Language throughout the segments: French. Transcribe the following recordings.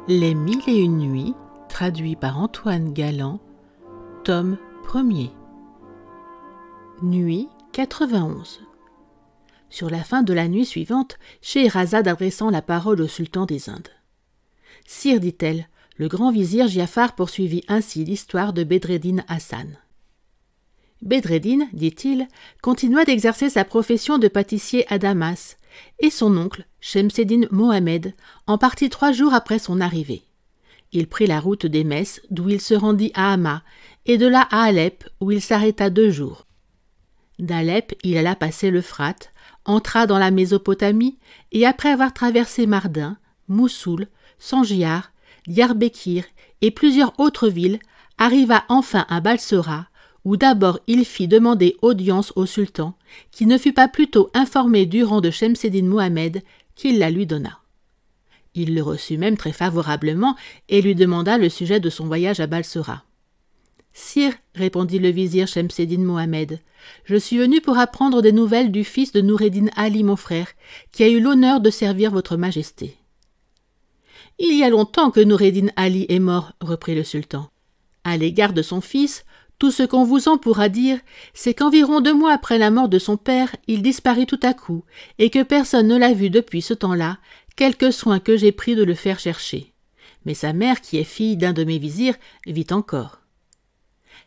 Les 1001 nuits, traduit par Antoine Galland, tome 1er. Nuit 91. Sur la fin de la nuit suivante, Scheherazade adressant la parole au sultan des Indes. « Sire, dit-elle, le grand vizir Giafar poursuivit ainsi l'histoire de Bedreddin Hassan. Bedreddin, dit-il, continua d'exercer sa profession de pâtissier à Damas, et son oncle, Shemseddin Mohammed, en partit 3 jours après son arrivée. Il prit la route des Messes, d'où il se rendit à Hama, et de là à Alep, où il s'arrêta 2 jours. D'Alep, il alla passer l'Euphrate, entra dans la Mésopotamie, et après avoir traversé Mardin, Moussoul, Sangiar, Diyarbekir et plusieurs autres villes, arriva enfin à Balsora, où d'abord il fit demander audience au sultan, qui ne fut pas plutôt informé du rang de Shemseddin Mohammed qu'il la lui donna. Il le reçut même très favorablement et lui demanda le sujet de son voyage à Balsora. « Sire, répondit le vizir Shemseddin Mohammed, je suis venu pour apprendre des nouvelles du fils de Noureddin Ali, mon frère, qui a eu l'honneur de servir votre majesté. »« Il y a longtemps que Noureddin Ali est mort, reprit le sultan. À l'égard de son fils, tout ce qu'on vous en pourra dire, c'est qu'environ 2 mois après la mort de son père, il disparut tout à coup, et que personne ne l'a vu depuis ce temps-là, quelque soin que j'ai pris de le faire chercher. Mais sa mère, qui est fille d'un de mes vizirs, vit encore. »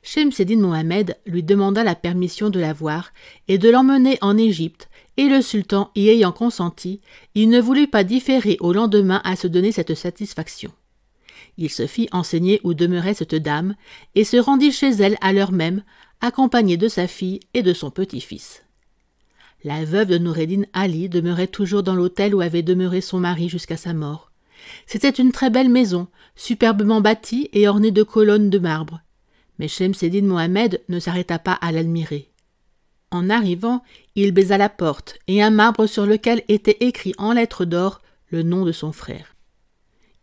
Shemseddin Mohammed lui demanda la permission de la voir et de l'emmener en Égypte, et le sultan y ayant consenti, il ne voulut pas différer au lendemain à se donner cette satisfaction. Il se fit enseigner où demeurait cette dame, et se rendit chez elle à l'heure même, accompagné de sa fille et de son petit-fils. La veuve de Noureddin Ali demeurait toujours dans l'hôtel où avait demeuré son mari jusqu'à sa mort. C'était une très belle maison, superbement bâtie et ornée de colonnes de marbre. Mais Shemseddin Mohammed ne s'arrêta pas à l'admirer. En arrivant, il baisa la porte et un marbre sur lequel était écrit en lettres d'or le nom de son frère.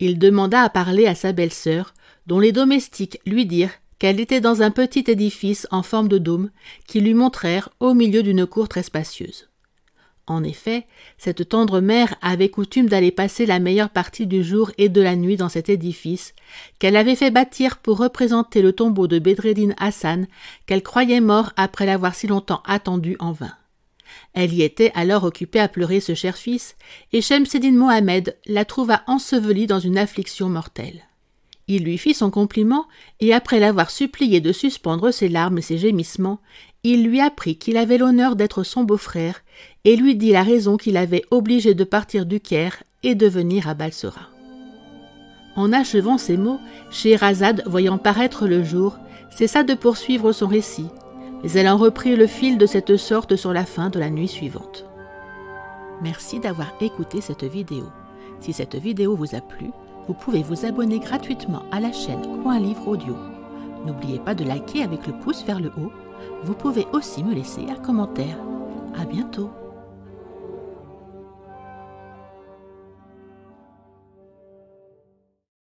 Il demanda à parler à sa belle-sœur, dont les domestiques lui dirent qu'elle était dans un petit édifice en forme de dôme qu'ils lui montrèrent au milieu d'une cour très spacieuse. En effet, cette tendre mère avait coutume d'aller passer la meilleure partie du jour et de la nuit dans cet édifice, qu'elle avait fait bâtir pour représenter le tombeau de Bedreddin Hassan, qu'elle croyait mort après l'avoir si longtemps attendu en vain. Elle y était alors occupée à pleurer ce cher fils, et Shemseddin Mohammed la trouva ensevelie dans une affliction mortelle. Il lui fit son compliment, et après l'avoir supplié de suspendre ses larmes et ses gémissements, il lui apprit qu'il avait l'honneur d'être son beau-frère, et lui dit la raison qui l'avait obligé de partir du Caire et de venir à Balsora. En achevant ces mots, Scheherazade, voyant paraître le jour, cessa de poursuivre son récit, mais elle en reprit le fil de cette sorte sur la fin de la nuit suivante. Merci d'avoir écouté cette vidéo. Si cette vidéo vous a plu, vous pouvez vous abonner gratuitement à la chaîne Coin Livre Audio. N'oubliez pas de liker avec le pouce vers le haut. Vous pouvez aussi me laisser un commentaire. À bientôt.